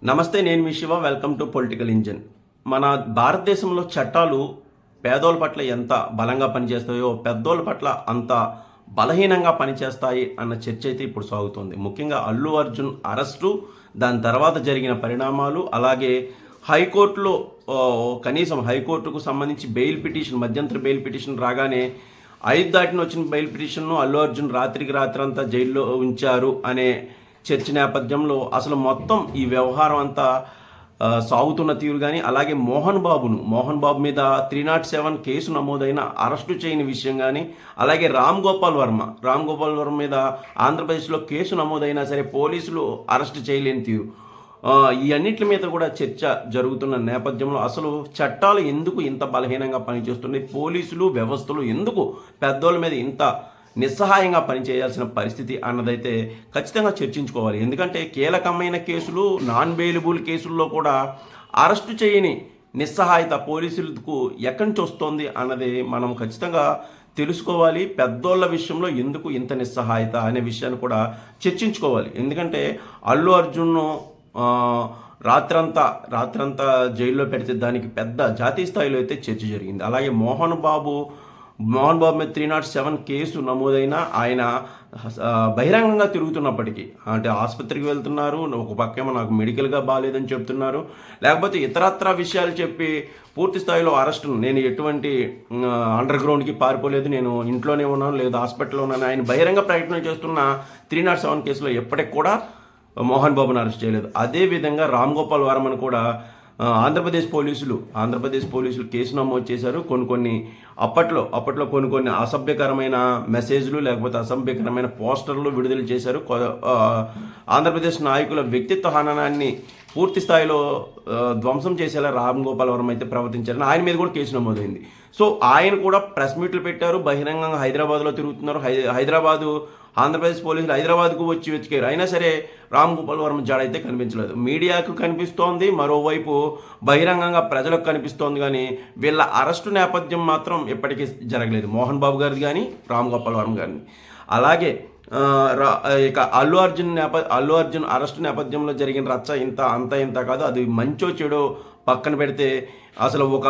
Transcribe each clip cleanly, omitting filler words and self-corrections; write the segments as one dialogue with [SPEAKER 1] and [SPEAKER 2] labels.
[SPEAKER 1] నమస్తే, నేను మీ Shiva. Welcome to political engine. మన భారతదేశంలో చట్టాలు పేదోళ్ళ పట్ల ఎంత బలంగా పనిచేస్తాయో పెద్దోళ్ళ పట్ల అంత బలహీనంగా పనిచేస్తాయి అన్న చర్చ అయితే ఇప్పుడు సాగుతుంది. ముఖ్యంగా అల్లు అర్జున్ అరెస్టు, దాని తర్వాత జరిగిన పరిణామాలు, అలాగే హైకోర్టులో కనీసం హైకోర్టుకు సంబంధించి బెయిల్ పిటిషన్, మధ్యంతర బెయిల్ పిటిషన్ రాగానే 5 దాటిన వచ్చిన బెయిల్ పిటిషన్ను అల్లు అర్జున్ రాత్రికి రాత్రంతా జైల్లో ఉంచారు అనే చర్చ నేపథ్యంలో అసలు మొత్తం ఈ వ్యవహారం అంతా సాగుతున్న తీరు కానీ, అలాగే మోహన్ బాబు మీద 307 కేసు నమోదైన అరెస్టు చేయని విషయం కానీ, అలాగే రామ్ గోపాల్ వర్మ మీద ఆంధ్రప్రదేశ్లో కేసు నమోదైనా సరే పోలీసులు అరెస్టు చేయలేని తీరు, ఈ అన్నిటి మీద కూడా చర్చ జరుగుతున్న నేపథ్యంలో అసలు చట్టాలు ఎందుకు ఇంత బలహీనంగా పనిచేస్తున్నాయి, పోలీసులు వ్యవస్థలు ఎందుకు పెద్దోళ్ళ మీద ఇంత నిస్సహాయంగా పనిచేయాల్సిన పరిస్థితి అన్నదైతే ఖచ్చితంగా చర్చించుకోవాలి. ఎందుకంటే కీలకమైన కేసులు, నాన్ బెయిలబుల్ కేసుల్లో కూడా అరెస్టు చేయని నిస్సహాయత పోలీసులకు ఎక్కడి నుంచి వస్తోంది అన్నది మనం ఖచ్చితంగా తెలుసుకోవాలి. పెద్దోళ్ళ విషయంలో ఎందుకు ఇంత నిస్సహాయత అనే విషయాన్ని కూడా చర్చించుకోవాలి. ఎందుకంటే అల్లు అర్జున్ను రాత్రంతా జైల్లో పెడితే దానికి పెద్ద జాతీయ స్థాయిలో అయితే చర్చ జరిగింది. అలాగే మోహన్ బాబు మీద 307 కేసు నమోదైన ఆయన బహిరంగంగా తిరుగుతున్నప్పటికీ, అంటే ఆసుపత్రికి వెళ్తున్నారు, ఒక పక్కేమో నాకు మెడికల్గా బాగాలేదని చెప్తున్నారు, లేకపోతే ఇతరత్రా విషయాలు చెప్పి పూర్తి స్థాయిలో అరెస్టును, నేను ఎటువంటి అండర్ గ్రౌండ్కి పారిపోలేదు, నేను ఇంట్లోనే ఉన్నాను లేదా హాస్పిటల్లో ఉన్నాను, ఆయన బహిరంగ ప్రకటన చేస్తున్న 307 కేసులో ఎప్పటికి కూడా మోహన్ బాబును అరెస్ట్ చేయలేదు. అదేవిధంగా రామ్ గోపాల్ వర్మను కూడా ఆంధ్రప్రదేశ్ పోలీసులు కేసు నమోదు చేశారు. కొన్ని అప్పట్లో కొన్ని అసభ్యకరమైన మెసేజ్లు లేకపోతే అసభ్యకరమైన పోస్టర్లు విడుదల చేశారు. ఆంధ్రప్రదేశ్ నాయకుల వ్యక్తిత్వ హననాన్ని పూర్తి స్థాయిలో ధ్వంసం చేసేలా రామ్ గోపాల్ వర్మ అయితే ప్రవర్తించారని ఆయన మీద కూడా కేసు నమోదైంది. సో ఆయన కూడా ప్రెస్ మీట్లు పెట్టారు, బహిరంగంగా హైదరాబాద్లో తిరుగుతున్నారు. ఆంధ్రప్రదేశ్ పోలీసులు హైదరాబాద్కు వచ్చి వెతికారు, అయినా సరే రామ్ గోపాల్ వర్మ జాడ అయితే కనిపించలేదు. మీడియాకు కనిపిస్తోంది, మరోవైపు బహిరంగంగా ప్రజలకు కనిపిస్తోంది, కానీ వీళ్ళ అరెస్టు నేపథ్యం మాత్రం ఎప్పటికీ జరగలేదు, మోహన్ బాబు గారిది కానీ రామ్ గోపాల్ వర్మ గారిని. అలాగే ఇక అల్లు అర్జున్ అరెస్టు నేపథ్యంలో జరిగిన రచ్చ ఇంత కాదు. అది మంచో చెడో పక్కన పెడితే అసలు ఒక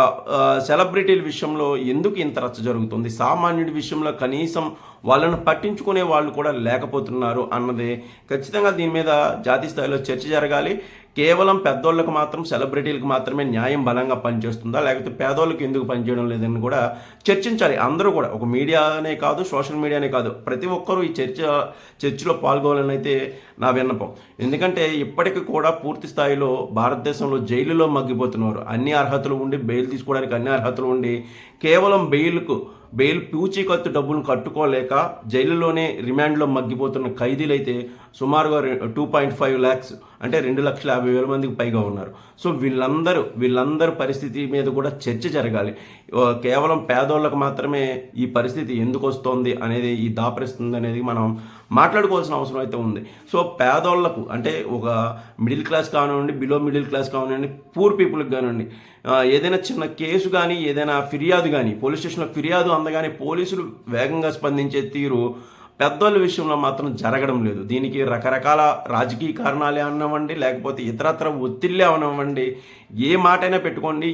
[SPEAKER 1] సెలబ్రిటీల విషయంలో ఎందుకు ఇంత రచ్చ జరుగుతుంది, సామాన్యుడి విషయంలో కనీసం వాళ్ళను పట్టించుకునే వాళ్ళు కూడా లేకపోతున్నారు అన్నది ఖచ్చితంగా దీని మీద జాతీయ స్థాయిలో చర్చ జరగాలి. కేవలం పెద్దోళ్ళకు మాత్రం, సెలబ్రిటీలకు మాత్రమే న్యాయం బలంగా పనిచేస్తుందా, లేకపోతే పేదోళ్ళకి ఎందుకు పనిచేయడం లేదని కూడా చర్చించాలి. అందరూ కూడా, ఒక మీడియానే కాదు, సోషల్ మీడియానే కాదు, ప్రతి ఒక్కరూ ఈ చర్చలో పాల్గొనాలని అయితే నా విన్నపం. ఎందుకంటే ఇప్పటికీ కూడా పూర్తి స్థాయిలో భారతదేశంలో జైలులో మగ్గిపోతున్నారు. అన్ని అర్హతలు ఉండి, బెయిల్ తీసుకోవడానికి అన్ని అర్హతలు ఉండి, కేవలం బెయిల్ పూచీకత్తు డబ్బులు కట్టుకోలేక జైలులోనే రిమాండ్లో మగ్గిపోతున్న ఖైదీలు అయితే సుమారుగా 2.5 lakhs, అంటే 2,50,000 మందికి పైగా ఉన్నారు. సో వీళ్ళందరూ పరిస్థితి మీద కూడా చర్చ జరగాలి. కేవలం పేదోళ్ళకు మాత్రమే ఈ పరిస్థితి ఎందుకు వస్తోంది అనేది, ఈ దాపరిస్తుంది అనేది మనం మాట్లాడుకోవాల్సిన అవసరం అయితే ఉంది. సో పేదోళ్లకు, అంటే ఒక మిడిల్ క్లాస్ కానివ్వండి, బిలో మిడిల్ క్లాస్ కానివ్వండి, పూర్ పీపుల్కి కానివ్వండి, ఏదైనా చిన్న కేసు కానీ, ఏదైనా ఫిర్యాదు కానీ, పోలీస్ స్టేషన్లో ఫిర్యాదు అందగానే పోలీసులు వేగంగా స్పందించే తీరు పెద్దోళ్ళ విషయంలో మాత్రం జరగడం లేదు. దీనికి రకరకాల రాజకీయ కారణాలే అన్నవ్వండి, లేకపోతే ఇతరత్ర ఒత్తిళ్ళే అవనివ్వండి, ఏ మాటైనా పెట్టుకోండి,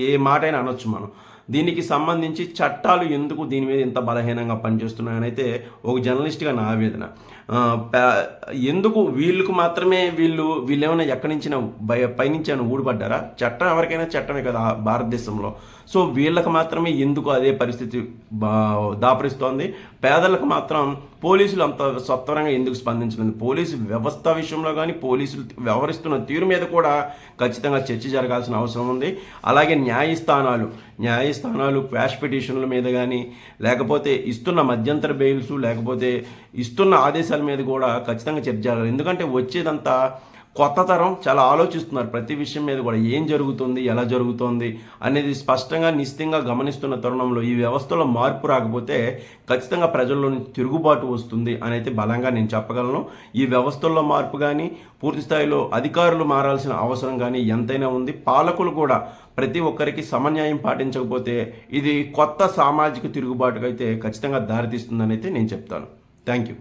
[SPEAKER 1] ఏ మాటైనా అనొచ్చు మనం. దీనికి సంబంధించి చట్టాలు ఎందుకు దీని మీద ఇంత బలహీనంగా పనిచేస్తున్నాయని అయితే ఒక జర్నలిస్ట్గా నా ఆవేదన. ఎందుకు వీళ్ళకు మాత్రమే వీళ్ళు ఏమైనా ఎక్కడి నుంచి పైనుంచి అని ఊడిపడ్డారా? చట్టం ఎవరికైనా చట్టమే కదా భారతదేశంలో. సో వీళ్ళకి మాత్రమే ఎందుకు అదే పరిస్థితి దాపరిస్తోంది? పేదలకు మాత్రం పోలీసులు అంత సత్వరంగా ఎందుకు స్పందించలేదు? పోలీసు వ్యవస్థ విషయంలో కానీ, పోలీసులు వ్యవహరిస్తున్న తీరు మీద కూడా ఖచ్చితంగా చర్చ జరగాల్సిన అవసరం ఉంది. అలాగే న్యాయస్థానాలు క్వాష్ పిటిషన్ల మీద కానీ, లేకపోతే ఇస్తున్న మధ్యంతర బెయిల్స్, లేకపోతే ఇస్తున్న ఆదేశాల మీద కూడా ఖచ్చితంగా చర్చ జరగాలి. ఎందుకంటే వచ్చేదంతా కొత్త తరం చాలా ఆలోచిస్తున్నారు ప్రతి విషయం మీద కూడా, ఏం జరుగుతుంది, ఎలా జరుగుతుంది అనేది స్పష్టంగా నిశ్చితంగా గమనిస్తున్న తరుణంలో ఈ వ్యవస్థలో మార్పు రాకపోతే ఖచ్చితంగా ప్రజల్లోని తిరుగుబాటు వస్తుంది అని అయితే బలంగా నేను చెప్పగలను. ఈ వ్యవస్థల్లో మార్పు కానీ, పూర్తి స్థాయిలో అధికారులు మారాల్సిన అవసరం కానీ ఎంతైనా ఉంది. పాలకులు కూడా ప్రతి ఒక్కరికి సమన్యాయం పాటించకపోతే ఇది కొత్త సామాజిక తిరుగుబాటుకు అయితే ఖచ్చితంగా దారితీస్తుందని అయితే నేను చెప్తాను. Thank you.